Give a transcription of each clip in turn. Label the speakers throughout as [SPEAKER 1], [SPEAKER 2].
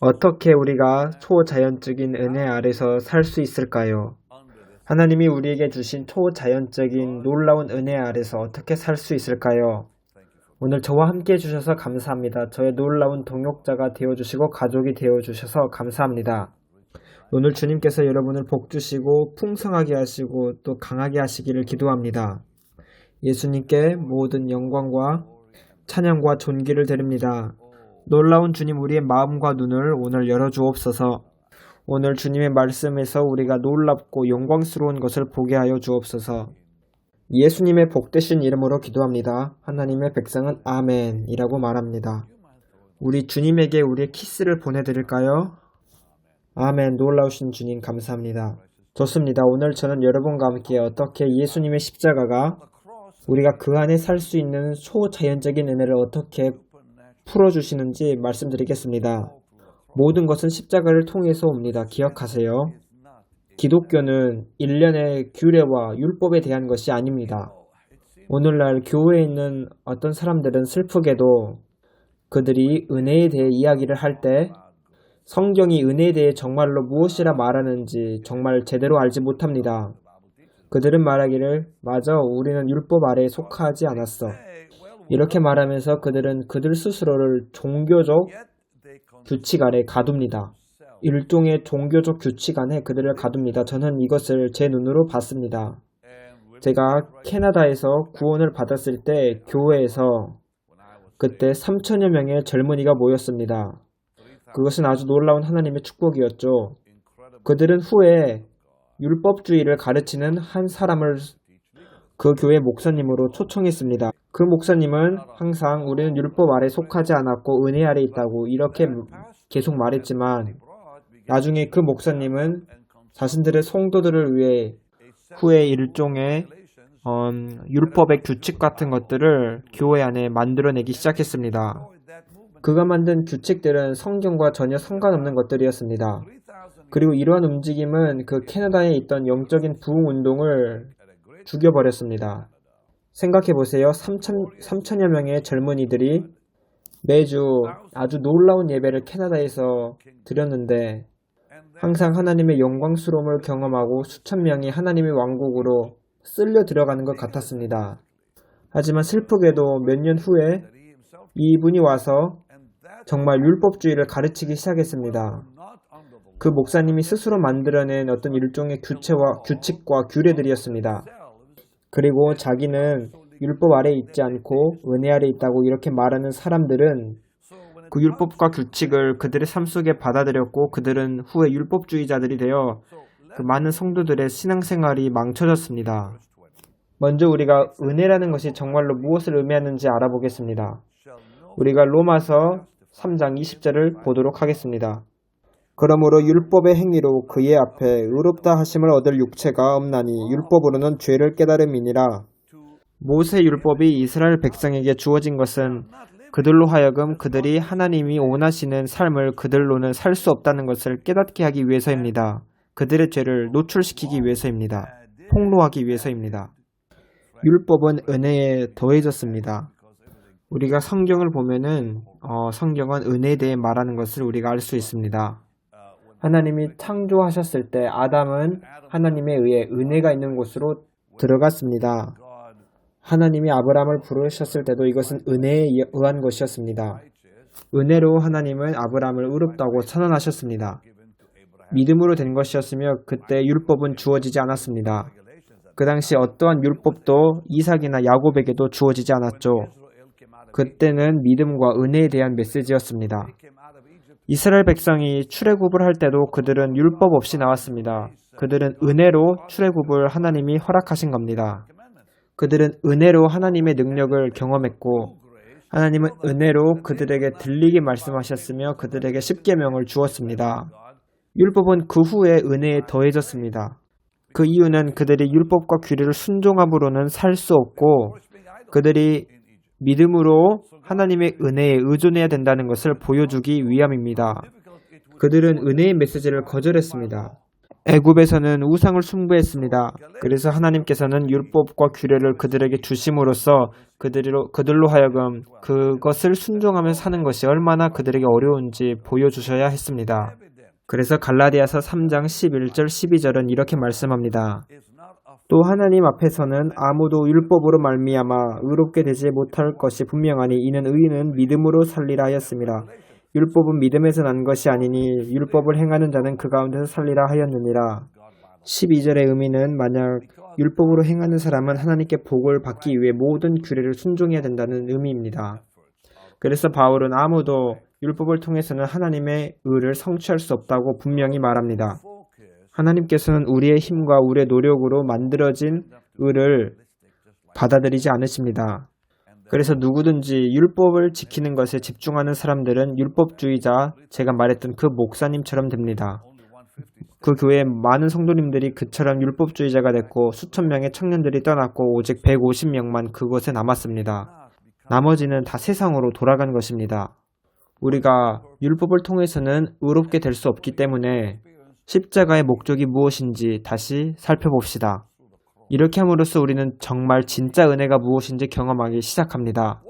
[SPEAKER 1] 어떻게 우리가 초자연적인 은혜 아래서 살 수 있을까요? 하나님이 우리에게 주신 초자연적인 놀라운 은혜 아래서 어떻게 살 수 있을까요? 오늘 저와 함께 해주셔서 감사합니다. 저의 놀라운 동역자가 되어주시고 가족이 되어주셔서 감사합니다. 오늘 주님께서 여러분을 복주시고 풍성하게 하시고 또 강하게 하시기를 기도합니다. 예수님께 모든 영광과 찬양과 존귀를 드립니다. 놀라운 주님, 우리의 마음과 눈을 오늘 열어주옵소서. 오늘 주님의 말씀에서 우리가 놀랍고 영광스러운 것을 보게 하여 주옵소서. 예수님의 복되신 이름으로 기도합니다. 하나님의 백성은 아멘이라고 말합니다. 우리 주님에게 우리의 키스를 보내드릴까요? 아멘. 놀라우신 주님 감사합니다. 좋습니다. 오늘 저는 여러분과 함께 어떻게 예수님의 십자가가 우리가 그 안에 살 수 있는 초자연적인 은혜를 어떻게 풀어주시는지 말씀드리겠습니다. 모든 것은 십자가를 통해서 옵니다. 기억하세요. 기독교는 일련의 규례와 율법에 대한 것이 아닙니다. 오늘날 교회에 있는 어떤 사람들은 슬프게도 그들이 은혜에 대해 이야기를 할 때 성경이 은혜에 대해 정말로 무엇이라 말하는지 정말 제대로 알지 못합니다. 그들은 말하기를 맞아, 우리는 율법 아래에 속하지 않았어. 이렇게 말하면서 그들은 그들 스스로를 종교적 규칙 아래 가둡니다. 일종의 종교적 규칙 안에 그들을 가둡니다. 저는 이것을 제 눈으로 봤습니다. 제가 캐나다에서 구원을 받았을 때 교회에서 그때 3천여 명의 젊은이가 모였습니다. 그것은 아주 놀라운 하나님의 축복이었죠. 그들은 후에 율법주의를 가르치는 한 사람을 그 교회 목사님으로 초청했습니다. 그 목사님은 항상 우리는 율법 아래 속하지 않았고 은혜 아래 있다고 이렇게 계속 말했지만 나중에 그 목사님은 자신들의 성도들을 위해 후에 일종의 율법의 규칙 같은 것들을 교회 안에 만들어내기 시작했습니다. 그가 만든 규칙들은 성경과 전혀 상관없는 것들이었습니다. 그리고 이러한 움직임은 그 캐나다에 있던 영적인 부흥 운동을 죽여버렸습니다. 생각해보세요. 3천여 명의 젊은이들이 매주 아주 놀라운 예배를 캐나다에서 드렸는데 항상 하나님의 영광스러움을 경험하고 수천 명이 하나님의 왕국으로 쓸려 들어가는 것 같았습니다. 하지만 슬프게도 몇 년 후에 이분이 와서 정말 율법주의를 가르치기 시작했습니다. 그 목사님이 스스로 만들어낸 어떤 일종의 규칙과 규례들이었습니다. 그리고 자기는 율법 아래 있지 않고 은혜 아래 있다고 이렇게 말하는 사람들은 그 율법과 규칙을 그들의 삶 속에 받아들였고 그들은 후에 율법주의자들이 되어 그 많은 성도들의 신앙생활이 망쳐졌습니다. 먼저 우리가 은혜라는 것이 정말로 무엇을 의미하는지 알아보겠습니다. 우리가 로마서 3장 20절을 보도록 하겠습니다. 그러므로 율법의 행위로 그의 앞에 의롭다 하심을 얻을 육체가 없나니 율법으로는 죄를 깨달음이니라. 모세 율법이 이스라엘 백성에게 주어진 것은 그들로 하여금 그들이 하나님이 원하시는 삶을 그들로는 살 수 없다는 것을 깨닫게 하기 위해서입니다. 그들의 죄를 노출시키기 위해서입니다. 폭로하기 위해서입니다. 율법은 은혜에 더해졌습니다. 우리가 성경을 보면은 성경은 은혜에 대해 말하는 것을 우리가 알 수 있습니다. 하나님이 창조하셨을 때 아담은 하나님에 의해 은혜가 있는 곳으로 들어갔습니다. 하나님이 아브라함을 부르셨을 때도 이것은 은혜에 의한 것이었습니다. 은혜로 하나님은 아브라함을 의롭다고 선언하셨습니다. 믿음으로 된 것이었으며 그때 율법은 주어지지 않았습니다. 그 당시 어떠한 율법도 이삭이나 야곱에게도 주어지지 않았죠. 그때는 믿음과 은혜에 대한 메시지였습니다. 이스라엘 백성이 출애굽을 할 때도 그들은 율법 없이 나왔습니다. 그들은 은혜로 출애굽을 하나님이 허락하신 겁니다. 그들은 은혜로 하나님의 능력을 경험했고 하나님은 은혜로 그들에게 들리게 말씀하셨으며 그들에게 십계명을 주었습니다. 율법은 그 후에 은혜에 더해졌습니다. 그 이유는 그들이 율법과 규례를 순종함으로는 살 수 없고 그들이 믿음으로 하나님의 은혜에 의존해야 된다는 것을 보여주기 위함입니다. 그들은 은혜의 메시지를 거절했습니다. 애굽에서는 우상을 숭배했습니다. 그래서 하나님께서는 율법과 규례를 그들에게 주심으로써 그들로 하여금 그것을 순종하며 사는 것이 얼마나 그들에게 어려운지 보여주셔야 했습니다. 그래서 갈라디아서 3장 11절 12절은 이렇게 말씀합니다. 또 하나님 앞에서는 아무도 율법으로 말미암아 의롭게 되지 못할 것이 분명하니 이는 의인은 믿음으로 살리라 하였습니다. 율법은 믿음에서 난 것이 아니니 율법을 행하는 자는 그 가운데서 살리라 하였느니라. 12절의 의미는 만약 율법으로 행하는 사람은 하나님께 복을 받기 위해 모든 규례를 순종해야 된다는 의미입니다. 그래서 바울은 아무도 율법을 통해서는 하나님의 의를 성취할 수 없다고 분명히 말합니다. 하나님께서는 우리의 힘과 우리의 노력으로 만들어진 의를 받아들이지 않으십니다. 그래서 누구든지 율법을 지키는 것에 집중하는 사람들은 율법주의자, 제가 말했던 그 목사님처럼 됩니다. 그 교회에 많은 성도님들이 그처럼 율법주의자가 됐고 수천 명의 청년들이 떠났고 오직 150명만 그곳에 남았습니다. 나머지는 다 세상으로 돌아간 것입니다. 우리가 율법을 통해서는 의롭게 될 수 없기 때문에 십자가의 목적이 무엇인지 다시 살펴봅시다. 이렇게 함으로써 우리는 정말 진짜 은혜가 무엇인지 경험하기 시작합니다.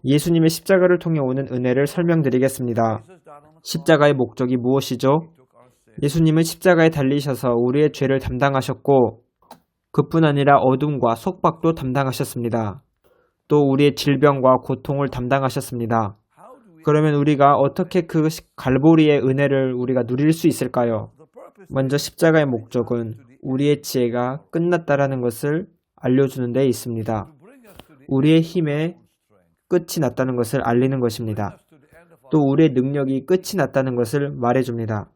[SPEAKER 1] 예수님의 십자가를 통해 오는 은혜를 설명드리겠습니다. 십자가의 목적이 무엇이죠? 예수님은 십자가에 달리셔서 우리의 죄를 담당하셨고 그뿐 아니라 어둠과 속박도 담당하셨습니다. 또 우리의 질병과 고통을 담당하셨습니다. 그러면 우리가 어떻게 그 갈보리의 은혜를 우리가 누릴 수 있을까요? 먼저 십자가의 목적은 우리의 지혜가 끝났다라는 것을 알려주는 데 있습니다. 우리의 힘의 끝이 났다는 것을 알리는 것입니다. 또 우리의 능력이 끝이 났다는 것을 말해줍니다.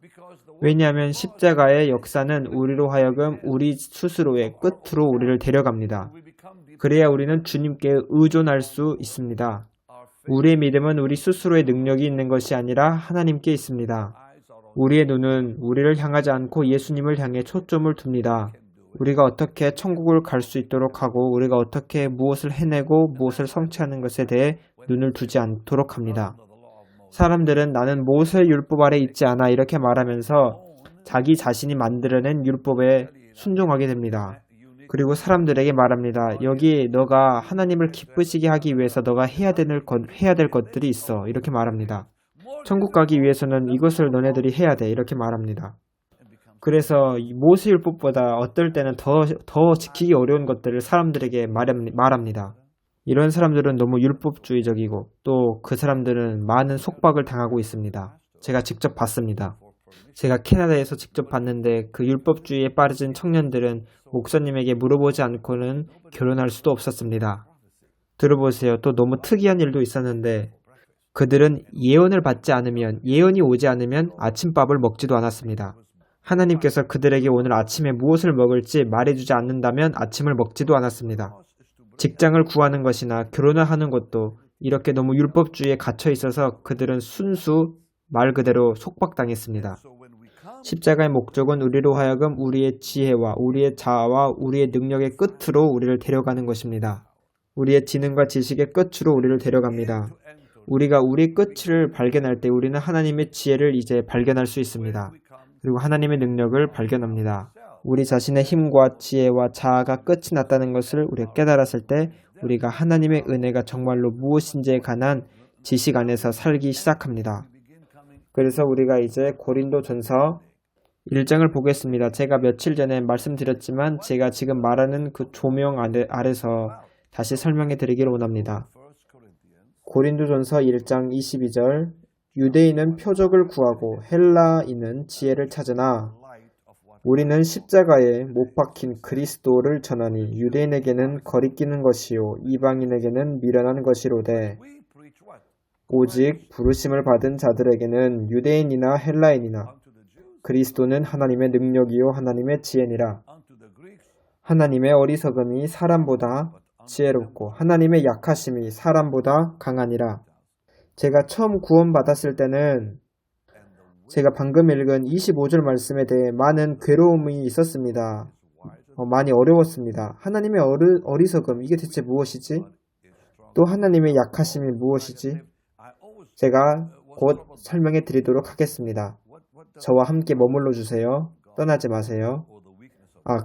[SPEAKER 1] 왜냐하면 십자가의 역사는 우리로 하여금 우리 스스로의 끝으로 우리를 데려갑니다. 그래야 우리는 주님께 의존할 수 있습니다. 우리의 믿음은 우리 스스로의 능력이 있는 것이 아니라 하나님께 있습니다. 우리의 눈은 우리를 향하지 않고 예수님을 향해 초점을 둡니다. 우리가 어떻게 천국을 갈 수 있도록 하고 우리가 어떻게 무엇을 해내고 무엇을 성취하는 것에 대해 눈을 두지 않도록 합니다. 사람들은 나는 모세의 율법 아래 있지 않아 이렇게 말하면서 자기 자신이 만들어낸 율법에 순종하게 됩니다. 그리고 사람들에게 말합니다. 여기 너가 하나님을 기쁘시게 하기 위해서 너가 해야 될 것들이 있어. 이렇게 말합니다. 천국 가기 위해서는 이것을 너네들이 해야 돼. 이렇게 말합니다. 그래서 모세율법보다 어떨 때는 더 지키기 어려운 것들을 사람들에게 말합니다. 이런 사람들은 너무 율법주의적이고 또 그 사람들은 많은 속박을 당하고 있습니다. 제가 직접 봤습니다. 제가 캐나다에서 직접 봤는데 그 율법주의에 빠진 청년들은 목사님에게 물어보지 않고는 결혼할 수도 없었습니다. 들어보세요. 또 너무 특이한 일도 있었는데 그들은 예언이 오지 않으면 아침밥을 먹지도 않았습니다. 하나님께서 그들에게 오늘 아침에 무엇을 먹을지 말해주지 않는다면 아침을 먹지도 않았습니다. 직장을 구하는 것이나 결혼을 하는 것도 이렇게 너무 율법주의에 갇혀 있어서 그들은 순수 말 그대로 속박당했습니다. 십자가의 목적은 우리로 하여금 우리의 지혜와 우리의 자아와 우리의 능력의 끝으로 우리를 데려가는 것입니다. 우리의 지능과 지식의 끝으로 우리를 데려갑니다. 우리가 우리 끝을 발견할 때 우리는 하나님의 지혜를 이제 발견할 수 있습니다. 그리고 하나님의 능력을 발견합니다. 우리 자신의 힘과 지혜와 자아가 끝이 났다는 것을 우리가 깨달았을 때 우리가 하나님의 은혜가 정말로 무엇인지에 관한 지식 안에서 살기 시작합니다. 그래서 우리가 이제 고린도전서 1장을 보겠습니다. 제가 며칠 전에 말씀드렸지만 제가 지금 말하는 그 조명 아래서 다시 설명해 드리기를 원합니다. 고린도전서 1장 22절 유대인은 표적을 구하고 헬라인은 지혜를 찾으나 우리는 십자가에 못 박힌 그리스도를 전하니 유대인에게는 거리끼는 것이요 이방인에게는 미련한 것이로되 오직 부르심을 받은 자들에게는 유대인이나 헬라인이나 그리스도는 하나님의 능력이요 하나님의 지혜니라. 하나님의 어리석음이 사람보다 지혜롭고 하나님의 약하심이 사람보다 강하니라. 제가 처음 구원받았을 때는 제가 방금 읽은 25절 말씀에 대해 많은 괴로움이 있었습니다. 많이 어려웠습니다. 하나님의 어리석음, 이게 대체 무엇이지? 또 하나님의 약하심이 무엇이지? 제가 곧 설명해 드리도록 하겠습니다. 저와 함께 머물러 주세요. 떠나지 마세요.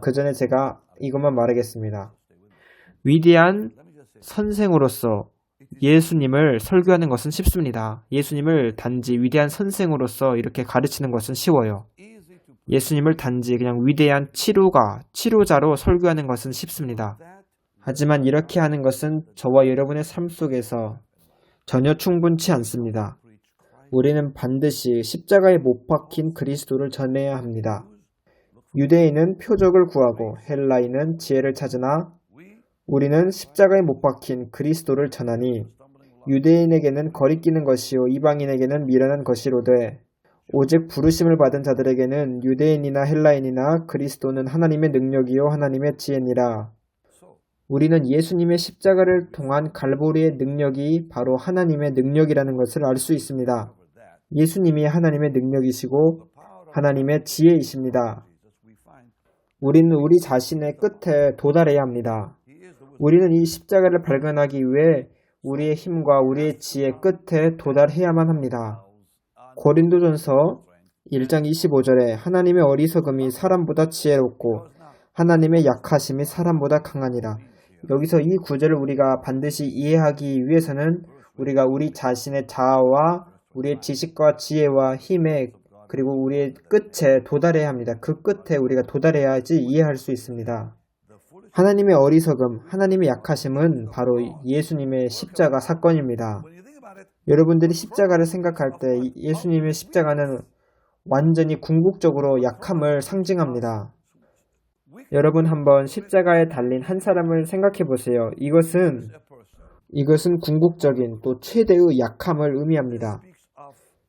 [SPEAKER 1] 그 전에 제가 이것만 말하겠습니다. 위대한 선생으로서 예수님을 설교하는 것은 쉽습니다. 예수님을 단지 위대한 선생으로서 이렇게 가르치는 것은 쉬워요. 예수님을 단지 그냥 위대한 치료자로 설교하는 것은 쉽습니다. 하지만 이렇게 하는 것은 저와 여러분의 삶 속에서 전혀 충분치 않습니다. 우리는 반드시 십자가에 못 박힌 그리스도를 전해야 합니다. 유대인은 표적을 구하고 헬라인은 지혜를 찾으나 우리는 십자가에 못 박힌 그리스도를 전하니 유대인에게는 거리끼는 것이요 이방인에게는 미련한 것이로되 오직 부르심을 받은 자들에게는 유대인이나 헬라인이나 그리스도는 하나님의 능력이요 하나님의 지혜니라. 우리는 예수님의 십자가를 통한 갈보리의 능력이 바로 하나님의 능력이라는 것을 알 수 있습니다. 예수님이 하나님의 능력이시고 하나님의 지혜이십니다. 우리는 우리 자신의 끝에 도달해야 합니다. 우리는 이 십자가를 발견하기 위해 우리의 힘과 우리의 지혜 끝에 도달해야만 합니다. 고린도전서 1장 25절에 하나님의 어리석음이 사람보다 지혜롭고 하나님의 약하심이 사람보다 강하니라. 여기서 이 구절을 우리가 반드시 이해하기 위해서는 우리가 우리 자신의 자아와 우리의 지식과 지혜와 힘에 그리고 우리의 끝에 도달해야 합니다. 그 끝에 우리가 도달해야지 이해할 수 있습니다. 하나님의 어리석음, 하나님의 약하심은 바로 예수님의 십자가 사건입니다. 여러분들이 십자가를 생각할 때 예수님의 십자가는 완전히 궁극적으로 약함을 상징합니다. 여러분 한번 십자가에 달린 한 사람을 생각해 보세요. 이것은 궁극적인 또 최대의 약함을 의미합니다.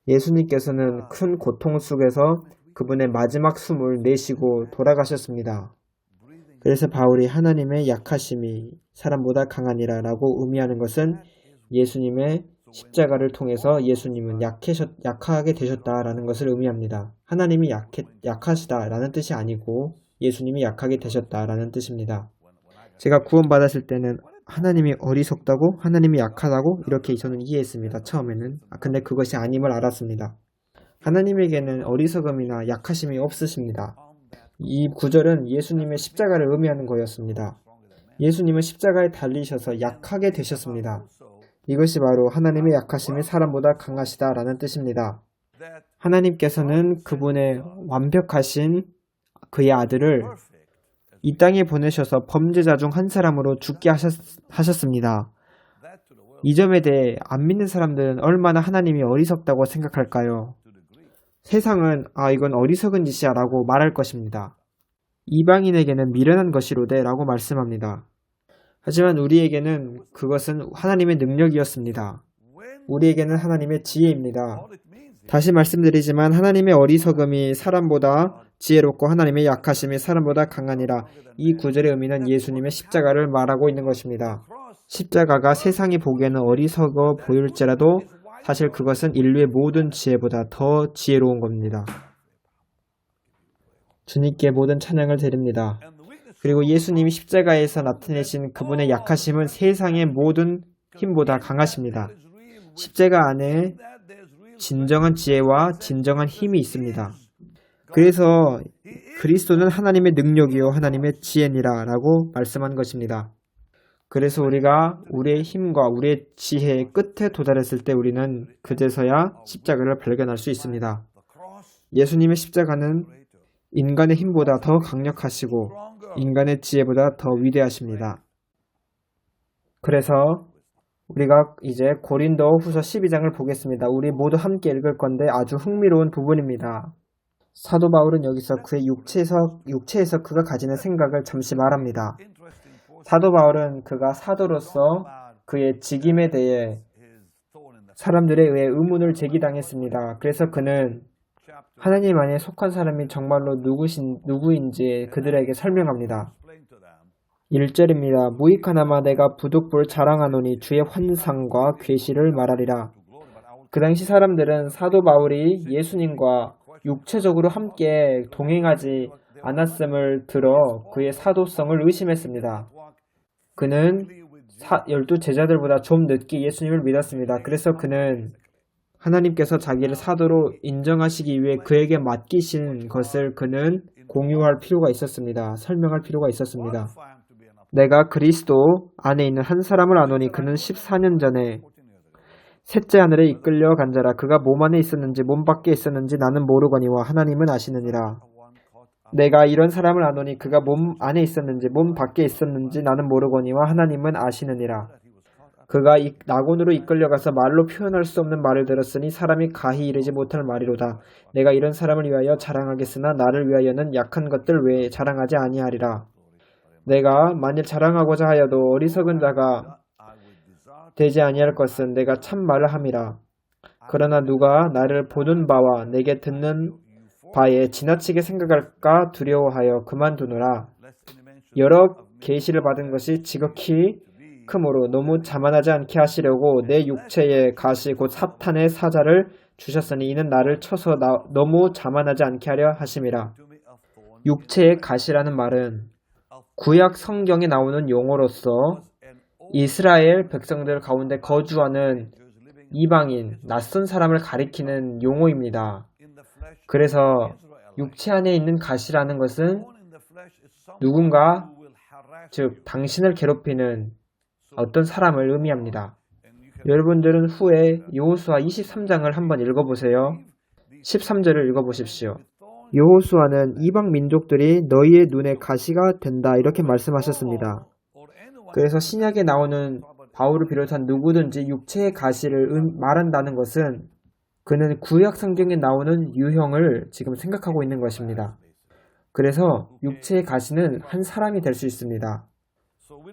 [SPEAKER 1] 예수님께서는 큰 고통 속에서 그분의 마지막 숨을 내쉬고 돌아가셨습니다. 그래서 바울이 하나님의 약하심이 사람보다 강하니라 라고 의미하는 것은 예수님의 십자가를 통해서 예수님은 약하게 되셨다라는 것을 의미합니다. 하나님이 약하시다라는 뜻이 아니고 예수님이 약하게 되셨다라는 뜻입니다. 제가 구원받았을 때는 하나님이 어리석다고 하나님이 약하다고 이렇게 저는 이해했습니다. 처음에는. 근데 그것이 아님을 알았습니다. 하나님에게는 어리석음이나 약하심이 없으십니다. 이 구절은 예수님의 십자가를 의미하는 거였습니다. 예수님은 십자가에 달리셔서 약하게 되셨습니다. 이것이 바로 하나님의 약하심이 사람보다 강하시다라는 뜻입니다. 하나님께서는 그분의 완벽하신 그의 아들을 이 땅에 보내셔서 범죄자 중 한 사람으로 죽게 하셨습니다. 이 점에 대해 안 믿는 사람들은 얼마나 하나님이 어리석다고 생각할까요? 세상은 이건 어리석은 짓이야 라고 말할 것입니다. 이방인에게는 미련한 것이로되 라고 말씀합니다. 하지만 우리에게는 그것은 하나님의 능력이었습니다. 우리에게는 하나님의 지혜입니다. 다시 말씀드리지만 하나님의 어리석음이 사람보다 지혜롭고 하나님의 약하심이 사람보다 강하니라. 이 구절의 의미는 예수님의 십자가를 말하고 있는 것입니다. 십자가가 세상이 보기에는 어리석어 보일지라도 사실 그것은 인류의 모든 지혜보다 더 지혜로운 겁니다. 주님께 모든 찬양을 드립니다. 그리고 예수님이 십자가에서 나타내신 그분의 약하심은 세상의 모든 힘보다 강하십니다. 십자가 안에 진정한 지혜와 진정한 힘이 있습니다. 그래서 그리스도는 하나님의 능력이요 하나님의 지혜니라 라고 말씀한 것입니다. 그래서 우리가 우리의 힘과 우리의 지혜의 끝에 도달했을 때 우리는 그제서야 십자가를 발견할 수 있습니다. 예수님의 십자가는 인간의 힘보다 더 강력하시고 인간의 지혜보다 더 위대하십니다. 그래서 우리가 이제 고린도 후서 12장을 보겠습니다. 우리 모두 함께 읽을 건데 아주 흥미로운 부분입니다. 사도 바울은 여기서 그의 육체에서 그가 가지는 생각을 잠시 말합니다. 사도 바울은 그가 사도로서 그의 직임에 대해 사람들에 의해 의문을 제기당했습니다. 그래서 그는 하나님 안에 속한 사람이 정말로 누구인지 그들에게 설명합니다. 1절입니다. 무익하나마 내가 부득불 자랑하노니 주의 환상과 계시를 말하리라. 그 당시 사람들은 사도 바울이 예수님과 육체적으로 함께 동행하지 않았음을 들어 그의 사도성을 의심했습니다. 그는 12 제자들보다 좀 늦게 예수님을 믿었습니다. 그래서 그는 하나님께서 자기를 사도로 인정하시기 위해 그에게 맡기신 것을 그는 공유할 필요가 있었습니다. 설명할 필요가 있었습니다. 내가 그리스도 안에 있는 한 사람을 아노니 그는 14년 전에 셋째 하늘에 이끌려 간 자라. 그가 몸 안에 있었는지 몸 밖에 있었는지 나는 모르거니와 하나님은 아시느니라. 내가 이런 사람을 아노니 그가 몸 안에 있었는지 몸 밖에 있었는지 나는 모르거니와 하나님은 아시느니라. 그가 낙원으로 이끌려가서 말로 표현할 수 없는 말을 들었으니 사람이 가히 이르지 못할 말이로다. 내가 이런 사람을 위하여 자랑하겠으나 나를 위하여는 약한 것들 외에 자랑하지 아니하리라. 내가 만일 자랑하고자 하여도 어리석은 자가 되지 아니할 것은 내가 참 말을 함이라. 그러나 누가 나를 보는 바와 내게 듣는 바에 지나치게 생각할까 두려워하여 그만두노라. 여러 계시를 받은 것이 지극히 크므로 너무 자만하지 않게 하시려고 내 육체의 가시 곧 사탄의 사자를 주셨으니 이는 나를 쳐서 너무 자만하지 않게 하려 하심이라. 육체의 가시라는 말은 구약 성경에 나오는 용어로서 이스라엘 백성들 가운데 거주하는 이방인, 낯선 사람을 가리키는 용어입니다. 그래서 육체 안에 있는 가시라는 것은 누군가, 즉 당신을 괴롭히는 어떤 사람을 의미합니다. 여러분들은 후에 여호수아 23장을 한번 읽어보세요. 13절을 읽어보십시오. 여호수아는 이방 민족들이 너희의 눈에 가시가 된다 이렇게 말씀하셨습니다. 그래서 신약에 나오는 바울을 비롯한 누구든지 육체의 가시를 말한다는 것은 그는 구약 성경에 나오는 유형을 지금 생각하고 있는 것입니다. 그래서 육체의 가시는 한 사람이 될 수 있습니다.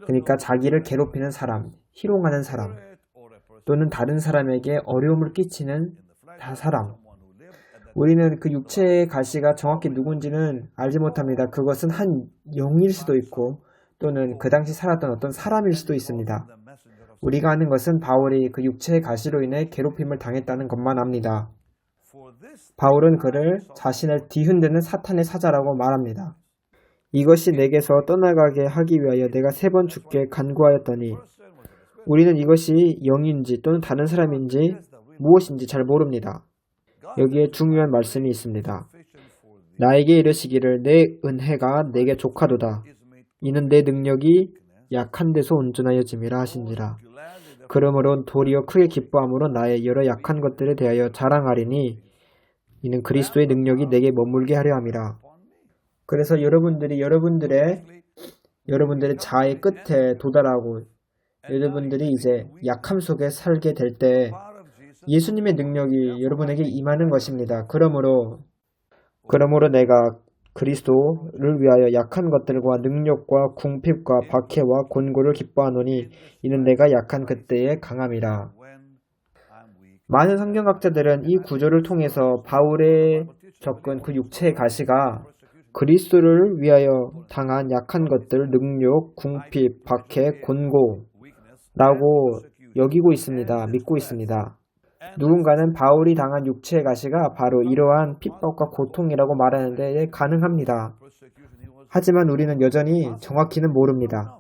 [SPEAKER 1] 그러니까 자기를 괴롭히는 사람, 희롱하는 사람, 또는 다른 사람에게 어려움을 끼치는 사람. 우리는 그 육체의 가시가 정확히 누군지는 알지 못합니다. 그것은 한 영일 수도 있고 또는 그 당시 살았던 어떤 사람일 수도 있습니다. 우리가 아는 것은 바울이 그 육체의 가시로 인해 괴롭힘을 당했다는 것만 압니다. 바울은 그를 자신을 뒤흔드는 사탄의 사자라고 말합니다. 이것이 내게서 떠나가게 하기 위하여 내가 3번 주께 간구하였더니 우리는 이것이 영인지 또는 다른 사람인지 무엇인지 잘 모릅니다. 여기에 중요한 말씀이 있습니다. 나에게 이르시기를 내 은혜가 내게 족하도다. 이는 내 능력이 약한 데서 온전하여짐이라 하신지라. 그러므로 도리어 크게 기뻐함으로 나의 여러 약한 것들에 대하여 자랑하리니 이는 그리스도의 능력이 내게 머물게 하려 함이라. 그래서 여러분들의 자아의 끝에 도달하고 여러분들이 이제 약함 속에 살게 될 때 예수님의 능력이 여러분에게 임하는 것입니다. 그러므로 내가 그리스도를 위하여 약한 것들과 능력과 궁핍과 박해와 곤고를 기뻐하노니 이는 내가 약한 그때의 강함이라. 많은 성경학자들은 이 구조를 통해서 바울의 겪은 그 육체의 가시가 그리스도를 위하여 당한 약한 것들, 능력, 궁핍, 박해, 곤고라고 여기고 있습니다. 믿고 있습니다. 누군가는 바울이 당한 육체의 가시가 바로 이러한 핍박과 고통이라고 말하는데 가능합니다. 하지만 우리는 여전히 정확히는 모릅니다.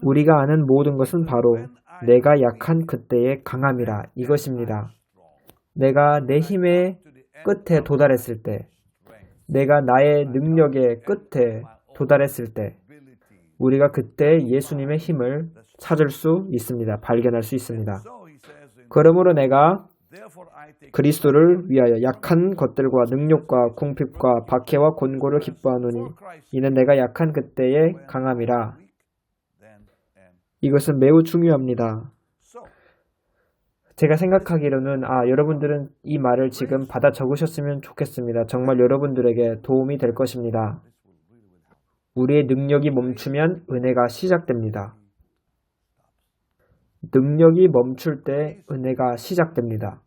[SPEAKER 1] 우리가 아는 모든 것은 바로 내가 약한 그때의 강함이라 이것입니다. 내가 내 힘의 끝에 도달했을 때, 내가 나의 능력의 끝에 도달했을 때, 우리가 그때 예수님의 힘을 찾을 수 있습니다. 발견할 수 있습니다. 그러므로 내가 그리스도를 위하여 약한 것들과 능력과 궁핍과 박해와 곤고를 기뻐하노니 이는 내가 약한 그때의 강함이라. 이것은 매우 중요합니다. 제가 생각하기로는 여러분들은 이 말을 지금 받아 적으셨으면 좋겠습니다. 정말 여러분들에게 도움이 될 것입니다. 우리의 능력이 멈추면 은혜가 시작됩니다. 능력이 멈출 때 은혜가 시작됩니다.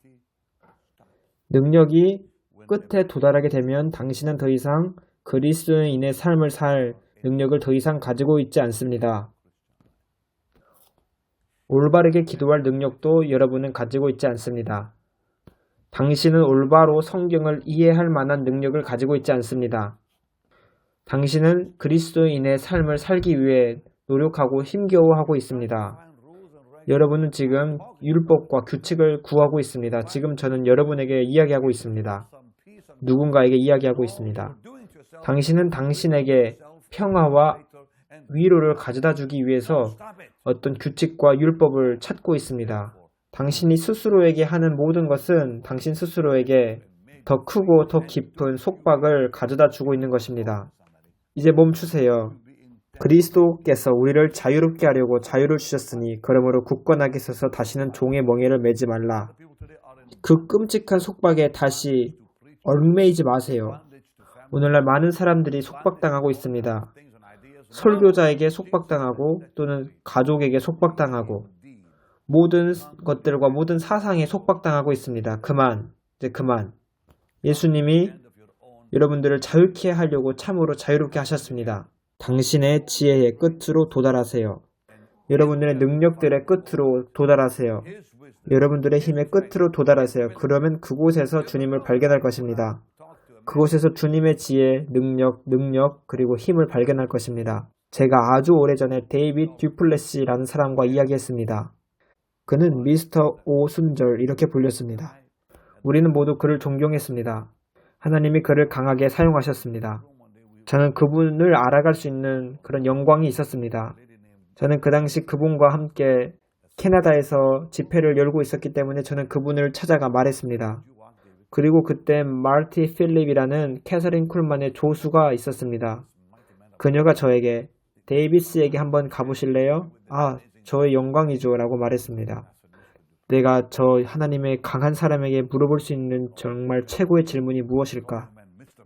[SPEAKER 1] 능력이 끝에 도달하게 되면 당신은 더 이상 그리스도인의 삶을 살 능력을 더 이상 가지고 있지 않습니다. 올바르게 기도할 능력도 여러분은 가지고 있지 않습니다. 당신은 올바로 성경을 이해할 만한 능력을 가지고 있지 않습니다. 당신은 그리스도인의 삶을 살기 위해 노력하고 힘겨워하고 있습니다. 여러분은 지금 율법과 규칙을 구하고 있습니다. 지금 저는 여러분에게 이야기하고 있습니다. 누군가에게 이야기하고 있습니다. 당신은 당신에게 평화와 위로를 가져다 주기 위해서 어떤 규칙과 율법을 찾고 있습니다. 당신이 스스로에게 하는 모든 것은 당신 스스로에게 더 크고 더 깊은 속박을 가져다 주고 있는 것입니다. 이제 멈추세요. 그리스도께서 우리를 자유롭게 하려고 자유를 주셨으니 그러므로 굳건하게 서서 다시는 종의 멍에를 매지 말라. 그 끔찍한 속박에 다시 얽매이지 마세요. 오늘날 많은 사람들이 속박당하고 있습니다. 설교자에게 속박당하고 또는 가족에게 속박당하고 모든 것들과 모든 사상에 속박당하고 있습니다. 이제 그만. 예수님이 여러분들을 자유케 하려고 참으로 자유롭게 하셨습니다. 당신의 지혜의 끝으로 도달하세요. 여러분들의 능력들의 끝으로 도달하세요. 여러분들의 힘의 끝으로 도달하세요. 그러면 그곳에서 주님을 발견할 것입니다. 그곳에서 주님의 지혜, 능력, 그리고 힘을 발견할 것입니다. 제가 아주 오래전에 데이빗 듀플레시라는 사람과 이야기했습니다. 그는 미스터 오순절 이렇게 불렸습니다. 우리는 모두 그를 존경했습니다. 하나님이 그를 강하게 사용하셨습니다. 저는 그분을 알아갈 수 있는 그런 영광이 있었습니다. 저는 그 당시 그분과 함께 캐나다에서 집회를 열고 있었기 때문에 저는 그분을 찾아가 말했습니다. 그리고 그때 마르티 필립이라는 캐서린 쿨만의 조수가 있었습니다. 그녀가 저에게 데이비스에게 한번 가보실래요? 저의 영광이죠 라고 말했습니다. 내가 저 하나님의 강한 사람에게 물어볼 수 있는 정말 최고의 질문이 무엇일까?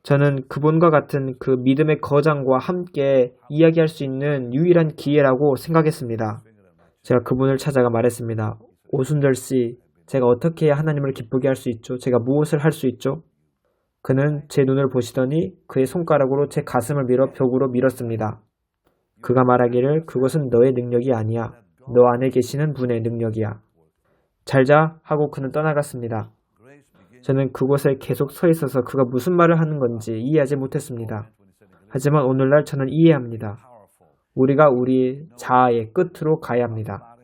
[SPEAKER 1] 저는 그분과 같은 그 믿음의 거장과 함께 이야기할 수 있는 유일한 기회라고 생각했습니다. 제가 그분을 찾아가 말했습니다. 오순절 씨, 제가 어떻게 해야 하나님을 기쁘게 할 수 있죠? 제가 무엇을 할 수 있죠? 그는 제 눈을 보시더니 그의 손가락으로 제 가슴을 밀어 벽으로 밀었습니다. 그가 말하기를 그것은 너의 능력이 아니야. 너 안에 계시는 분의 능력이야. 잘자 하고 그는 떠나갔습니다. 저는 그곳에 계속 서 있어서 그가 무슨 말을 하는 건지 이해하지 못했습니다. 하지만 오늘날 저는 이해합니다. 우리가 우리 자아의 끝으로 가야 합니다.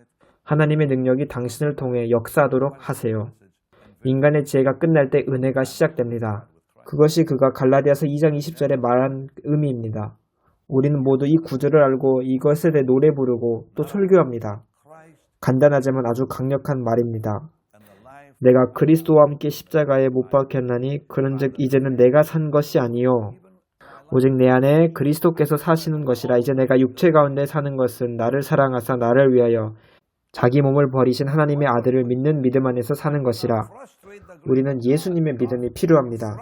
[SPEAKER 1] 하나님의 능력이 당신을 통해 역사하도록 하세요. 인간의 지혜가 끝날 때 은혜가 시작됩니다. 그것이 그가 갈라디아서 2장 20절에 말한 의미입니다. 우리는 모두 이 구절을 알고 이것에 대해 노래 부르고 또 설교합니다. 간단하지만 아주 강력한 말입니다. 내가 그리스도와 함께 십자가에 못 박혔나니 그런즉 이제는 내가 산 것이 아니요 오직 내 안에 그리스도께서 사시는 것이라. 이제 내가 육체 가운데 사는 것은 나를 사랑하사 나를 위하여 자기 몸을 버리신 하나님의 아들을 믿는 믿음 안에서 사는 것이라. 우리는 예수님의 믿음이 필요합니다.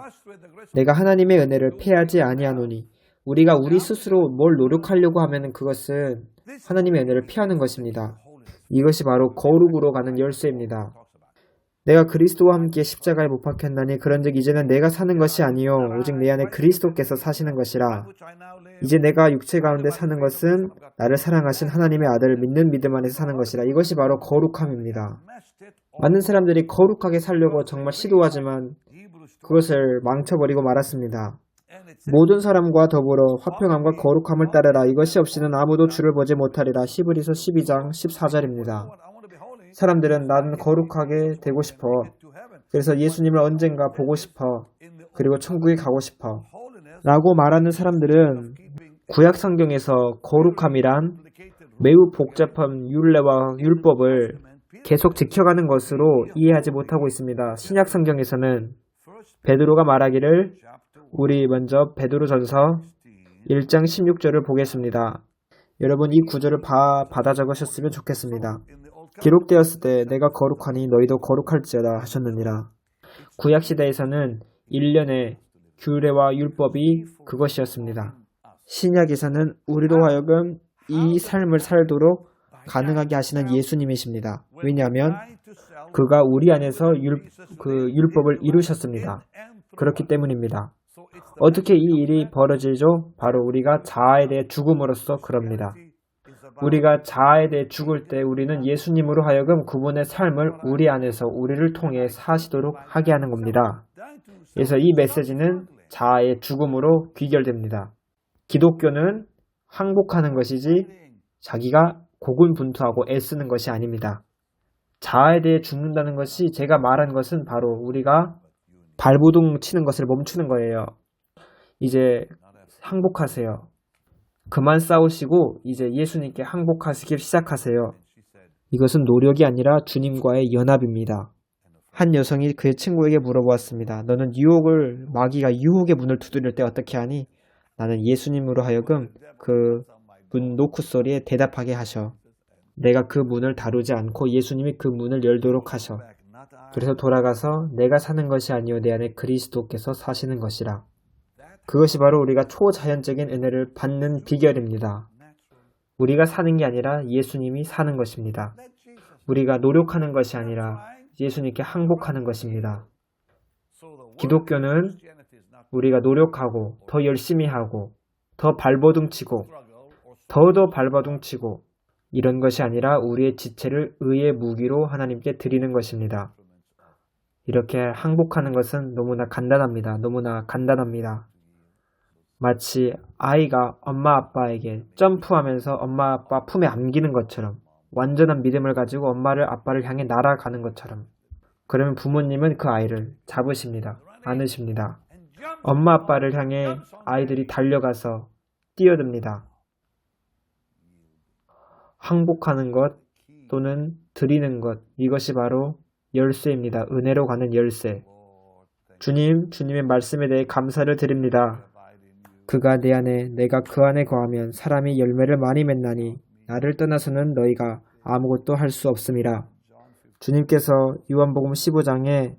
[SPEAKER 1] 내가 하나님의 은혜를 패하지 아니하노니. 우리가 우리 스스로 뭘 노력하려고 하면 그것은 하나님의 은혜를 피하는 것입니다. 이것이 바로 거룩으로 가는 열쇠입니다. 내가 그리스도와 함께 십자가에 못 박혔나니 그런즉 이제는 내가 사는 것이 아니요 오직 내 안에 그리스도께서 사시는 것이라. 이제 내가 육체 가운데 사는 것은 나를 사랑하신 하나님의 아들을 믿는 믿음 안에서 사는 것이라. 이것이 바로 거룩함입니다. 많은 사람들이 거룩하게 살려고 정말 시도하지만 그것을 망쳐버리고 말았습니다. 모든 사람과 더불어 화평함과 거룩함을 따르라. 이것이 없이는 아무도 주를 보지 못하리라. 히브리서 12장 14절입니다. 사람들은 나는 거룩하게 되고 싶어. 그래서 예수님을 언젠가 보고 싶어. 그리고 천국에 가고 싶어. 라고 말하는 사람들은 구약 성경에서 거룩함이란 매우 복잡한 율례와 율법을 계속 지켜가는 것으로 이해하지 못하고 있습니다. 신약 성경에서는 베드로가 말하기를 우리 먼저 베드로전서 1장 16절을 보겠습니다. 여러분 이 구절을 받아 적으셨으면 좋겠습니다. 기록되었을 때 내가 거룩하니 너희도 거룩할지어다 하셨느니라. 구약시대에서는 1년의 규례와 율법이 그것이었습니다. 신약에서는 우리로 하여금 이 삶을 살도록 가능하게 하시는 예수님이십니다. 왜냐하면 그가 우리 안에서 율법을 이루셨습니다. 그렇기 때문입니다. 어떻게 이 일이 벌어지죠? 바로 우리가 자아에 대해 죽음으로써 그럽니다. 우리가 자아에 대해 죽을 때 우리는 예수님으로 하여금 그분의 삶을 우리 안에서 우리를 통해 사시도록 하게 하는 겁니다. 그래서 이 메시지는 자아의 죽음으로 귀결됩니다. 기독교는 항복하는 것이지 자기가 고군분투하고 애쓰는 것이 아닙니다. 자아에 대해 죽는다는 것이 제가 말한 것은 바로 우리가 발버둥 치는 것을 멈추는 거예요. 이제 항복하세요. 그만 싸우시고 이제 예수님께 항복하시길 시작하세요. 이것은 노력이 아니라 주님과의 연합입니다. 한 여성이 그의 친구에게 물어보았습니다. 너는 마귀가 유혹의 문을 두드릴 때 어떻게 하니? 나는 예수님으로 하여금 그 문 노크 소리에 대답하게 하셔. 내가 그 문을 다루지 않고 예수님이 그 문을 열도록 하셔. 그래서 돌아가서 내가 사는 것이 아니요 내 안에 그리스도께서 사시는 것이라. 그것이 바로 우리가 초자연적인 은혜를 받는 비결입니다. 우리가 사는 게 아니라 예수님이 사는 것입니다. 우리가 노력하는 것이 아니라 예수님께 항복하는 것입니다. 기독교는 우리가 노력하고 더 열심히 하고 더 발버둥 치고 더 발버둥 치고 이런 것이 아니라 우리의 지체를 의의 무기로 하나님께 드리는 것입니다. 이렇게 항복하는 것은 너무나 간단합니다. 마치 아이가 엄마 아빠에게 점프하면서 엄마 아빠 품에 안기는 것처럼 완전한 믿음을 가지고 아빠를 향해 날아가는 것처럼 그러면 부모님은 그 아이를 잡으십니다. 안으십니다. 엄마 아빠를 향해 아이들이 달려가서 뛰어듭니다. 항복하는 것 또는 드리는 것 이것이 바로 열쇠입니다. 은혜로 가는 열쇠. 주님의 말씀에 대해 감사를 드립니다. 그가 내 안에 내가 그 안에 거하면 사람이 열매를 많이 맺나니 나를 떠나서는 너희가 아무것도 할 수 없음이라. 주님께서 요한복음 15장에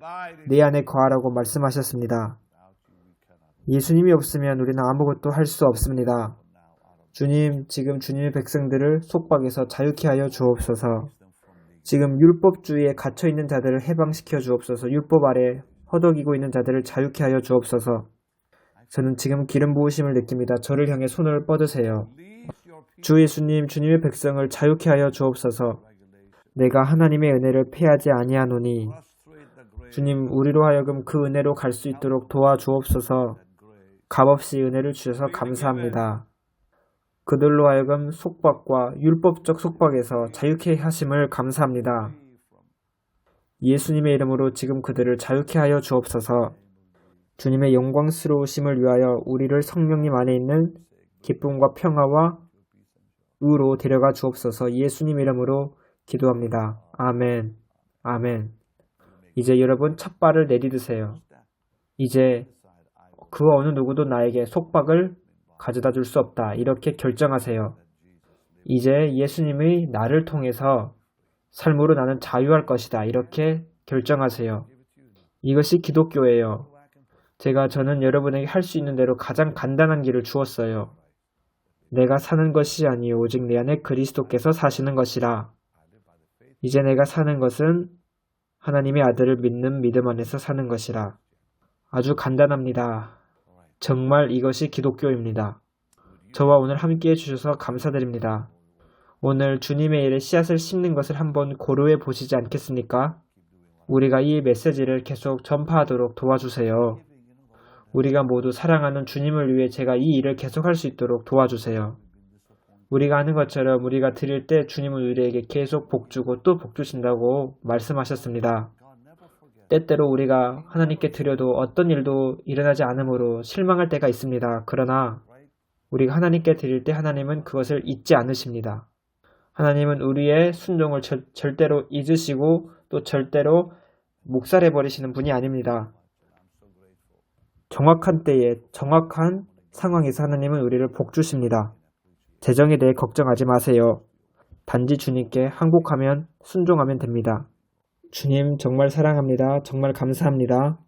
[SPEAKER 1] 내 안에 거하라고 말씀하셨습니다. 예수님이 없으면 우리는 아무것도 할 수 없습니다. 주님, 지금 주님의 백성들을 속박에서 자유케 하여 주옵소서. 지금 율법주의에 갇혀있는 자들을 해방시켜 주옵소서. 율법 아래 허덕이고 있는 자들을 자유케 하여 주옵소서. 저는 지금 기름 부으심을 느낍니다. 저를 향해 손을 뻗으세요. 주 예수님, 주님의 백성을 자유케 하여 주옵소서. 내가 하나님의 은혜를 패하지 아니하노니 주님, 우리로 하여금 그 은혜로 갈 수 있도록 도와주옵소서. 값없이 은혜를 주셔서 감사합니다. 그들로 하여금 속박과 율법적 속박에서 자유케 하심을 감사합니다. 예수님의 이름으로 지금 그들을 자유케 하여 주옵소서. 주님의 영광스러우심을 위하여 우리를 성령님 안에 있는 기쁨과 평화와 의로 데려가 주옵소서. 예수님 이름으로 기도합니다. 아멘. 아멘. 이제 여러분 첫 발을 내디드세요. 이제 그 어느 누구도 나에게 속박을 가져다 줄 수 없다. 이렇게 결정하세요. 이제 예수님의 나를 통해서 삶으로 나는 자유할 것이다. 이렇게 결정하세요. 이것이 기독교예요. 저는 여러분에게 할 수 있는 대로 가장 간단한 길을 주었어요. 내가 사는 것이 아니요 오직 내 안에 그리스도께서 사시는 것이라. 이제 내가 사는 것은 하나님의 아들을 믿는 믿음 안에서 사는 것이라. 아주 간단합니다. 정말 이것이 기독교입니다. 저와 오늘 함께 해주셔서 감사드립니다. 오늘 주님의 일에 씨앗을 심는 것을 한번 고려해 보시지 않겠습니까? 우리가 이 메시지를 계속 전파하도록 도와주세요. 우리가 모두 사랑하는 주님을 위해 제가 이 일을 계속할 수 있도록 도와주세요. 우리가 하는 것처럼 우리가 드릴 때 주님은 우리에게 계속 복주고 또 복주신다고 말씀하셨습니다. 때때로 우리가 하나님께 드려도 어떤 일도 일어나지 않으므로 실망할 때가 있습니다. 그러나 우리가 하나님께 드릴 때 하나님은 그것을 잊지 않으십니다. 하나님은 우리의 순종을 절대로 잊으시고 또 절대로 묵살해버리시는 분이 아닙니다. 정확한 때에 정확한 상황에서 하나님은 우리를 복주십니다. 재정에 대해 걱정하지 마세요. 단지 주님께 항복하면 순종하면 됩니다. 주님 정말 사랑합니다. 정말 감사합니다.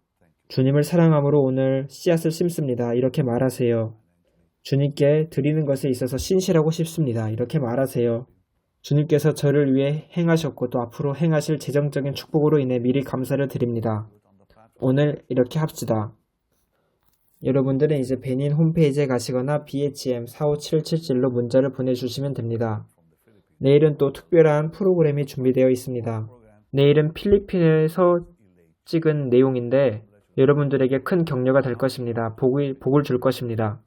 [SPEAKER 1] 주님을 사랑함으로 오늘 씨앗을 심습니다. 이렇게 말하세요. 주님께 드리는 것에 있어서 신실하고 싶습니다. 이렇게 말하세요. 주님께서 저를 위해 행하셨고 또 앞으로 행하실 재정적인 축복으로 인해 미리 감사를 드립니다. 오늘 이렇게 합시다. 여러분들은 이제 베닌 홈페이지에 가시거나 BHM45777로 문자를 보내주시면 됩니다. 내일은 또 특별한 프로그램이 준비되어 있습니다. 내일은 필리핀에서 찍은 내용인데 여러분들에게 큰 격려가 될 것입니다. 복을 줄 것입니다.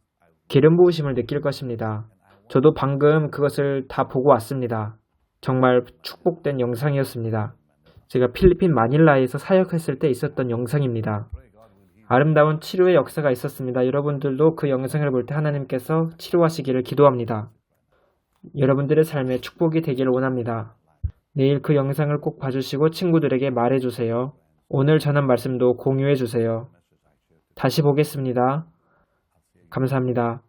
[SPEAKER 1] 기름 부으심을 느낄 것입니다. 저도 방금 그것을 다 보고 왔습니다. 정말 축복된 영상이었습니다. 제가 필리핀 마닐라에서 사역했을 때 있었던 영상입니다. 아름다운 치료의 역사가 있었습니다. 여러분들도 그 영상을 볼 때 하나님께서 치료하시기를 기도합니다. 여러분들의 삶에 축복이 되기를 원합니다. 내일 그 영상을 꼭 봐주시고 친구들에게 말해주세요. 오늘 전한 말씀도 공유해주세요. 다시 보겠습니다. 감사합니다.